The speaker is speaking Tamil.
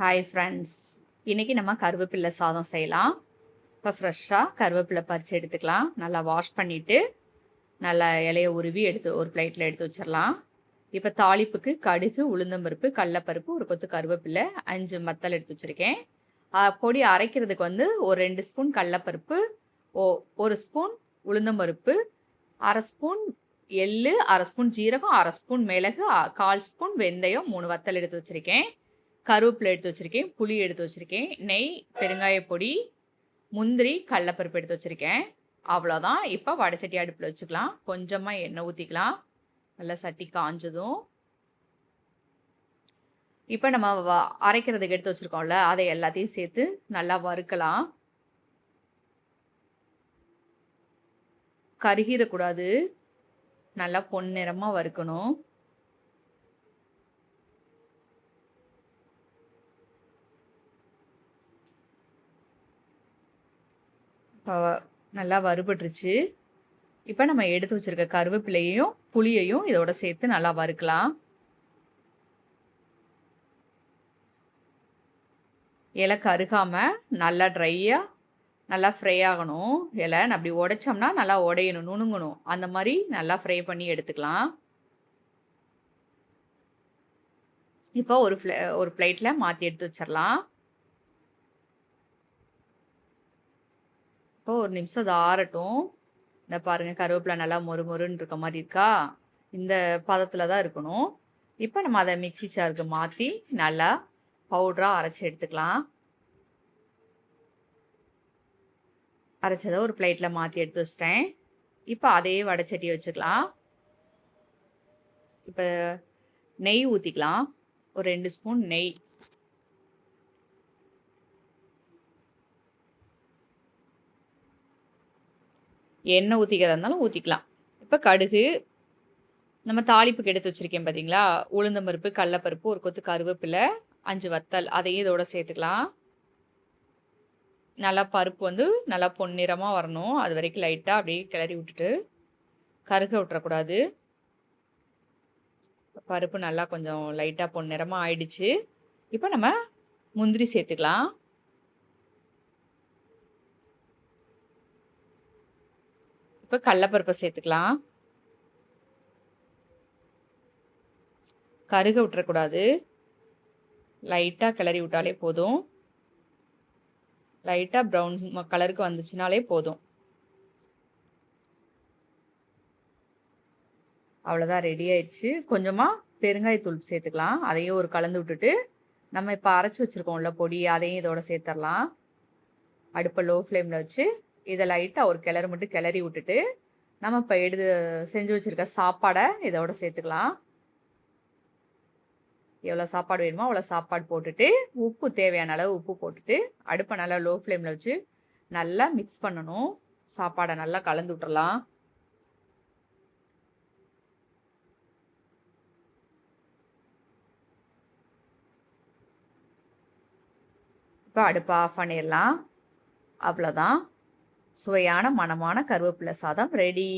ஹாய் ஃப்ரெண்ட்ஸ், இன்றைக்கி நம்ம கருவேப்பிலை சாதம் செய்யலாம். இப்போ ஃப்ரெஷ்ஷாக கருவேப்பிலை பறித்து எடுத்துக்கலாம். நல்லா வாஷ் பண்ணிவிட்டு நல்லா இலைய உருவி எடுத்து ஒரு பிளேட்டில் எடுத்து வச்சிடலாம். இப்போ தாளிப்புக்கு கடுகு, உளுந்தம்பருப்பு, கடலப்பருப்பு, ஒரு கொத்து கருவேப்பிலை, 5 மத்தல் எடுத்து வச்சுருக்கேன். பொடி அரைக்கிறதுக்கு ஒரு 2 ஸ்பூன் கடலப்பருப்பு, 1 ஸ்பூன் உளுந்தம்பருப்பு, 1/2 ஸ்பூன் எள்ளு, 1/2 ஸ்பூன் ஜீரகம், 1/2 ஸ்பூன் மிளகு, 1/4 ஸ்பூன் வெந்தயம், 3 வத்தல் எடுத்து வச்சுருக்கேன். கருவேப்பிலை எடுத்து வச்சுருக்கேன், புளி எடுத்து வச்சுருக்கேன், நெய், பெருங்காய பொடி, முந்திரி, கடலப்பருப்பு எடுத்து வச்சுருக்கேன். அவ்வளோதான். இப்போ வடைச்சட்டி அடுப்பில் வச்சுக்கலாம். கொஞ்சமாக எண்ணெய் ஊற்றிக்கலாம். நல்லா சட்டி காஞ்சதும் இப்போ நம்ம அரைக்கிறதுக்கு எடுத்து வச்சுருக்கோம்ல, அதை எல்லாத்தையும் சேர்த்து நல்லா வறுக்கலாம். கருகிடக்கூடாது. நல்லா பொன்னிறமாக வறுக்கணும். நல்லா வறுபட்டுருச்சு. இப்போ நம்ம எடுத்து வச்சிருக்க கருவேப்பிலையையும் புளியையும் இதோட சேர்த்து நல்லா வறுக்கலாம். இலை கருகாம நல்லா ட்ரையாக நல்லா ஃப்ரை ஆகணும். இலை அப்படி உடைச்சோம்னா நல்லா உடையணும், நுணுங்கணும். அந்த மாதிரி நல்லா ஃப்ரை பண்ணி எடுத்துக்கலாம். இப்போ ஒரு பிளேட்டில் மாற்றி எடுத்து வச்சிடலாம். இப்போ ஒரு நிமிஷம் அது ஆறட்டும். இந்த பாருங்கள், கருவேப்பிலை நல்லா மொறுமொறுன்னு இருக்க மாதிரி இருக்கா? இந்த பதத்தில் தான் இருக்கணும். இப்போ நம்ம அதை மிக்ஸி ஜாருக்கு மாற்றி நல்லா பவுடராக அரைச்சி எடுத்துக்கலாம். அரைச்சதை ஒரு பிளேட்டில் மாற்றி எடுத்து வச்சிட்டேன். இப்போ அதே வடைச்சட்டி வச்சுக்கலாம். இப்போ நெய் ஊற்றிக்கலாம். ஒரு 2 ஸ்பூன் நெய். எண்ணெய் ஊற்றிக்கிறதா இருந்தாலும் ஊற்றிக்கலாம். இப்போ கடுகு, நம்ம தாளிப்புக்கு எடுத்து வச்சுருக்கேன் பார்த்தீங்களா, உளுந்தம்பருப்பு, கடலப்பருப்பு, ஒரு கொத்து கருவேப்பிலை, 5 வத்தல், அதையும் இதோட சேர்த்துக்கலாம். நல்லா பருப்பு நல்லா பொன்னிறமாக வரணும். அது வரைக்கும் லைட்டாக அப்படியே கிளறி விட்டுட்டு கருக விட்டுறக்கூடாது. பருப்பு நல்லா கொஞ்சம் லைட்டாக பொன்னிறமாக ஆயிடுச்சு. இப்போ நம்ம முந்திரி சேர்த்துக்கலாம். இப்போ கடலப்பருப்பை சேர்த்துக்கலாம். கருக விட்டுறக்கூடாது. லைட்டாக கிளறி விட்டாலே போதும். லைட்டாக ப்ரௌன் கலருக்கு வந்துச்சுனாலே போதும். அவ்வளோதான், ரெடி ஆயிடுச்சு. கொஞ்சமாக பெருங்காயத்தூள் சேர்த்துக்கலாம். அதையும் ஒரு கலந்து விட்டுட்டு நம்ம இப்போ அரைச்சி வச்சுருக்கோம்ல பொடி, அதையும் இதோட சேர்த்துடலாம். அடுப்பை லோ ஃப்ளேமில் வச்சு இதை லைட்டாக ஒரு கிளறு மட்டும் கிளறி விட்டுட்டு நம்ம இப்போ செஞ்சு வச்சுருக்க சாப்பாடை இதோட சேர்த்துக்கலாம். எவ்வளோ சாப்பாடு வேணுமோ அவ்வளோ சாப்பாடு போட்டுட்டு உப்பு தேவையான அளவு உப்பு போட்டுட்டு அடுப்பை நல்லா லோ ஃப்ளேமில் வச்சு நல்லா மிக்ஸ் பண்ணணும். சாப்பாடை நல்லா கலந்து விட்டுறலாம். இப்போ அடுப்பை ஆஃப் பண்ணிடலாம். அவ்வளோதான், சுவையான மணமான கருவேப்பிலை சாதம் ரெடி.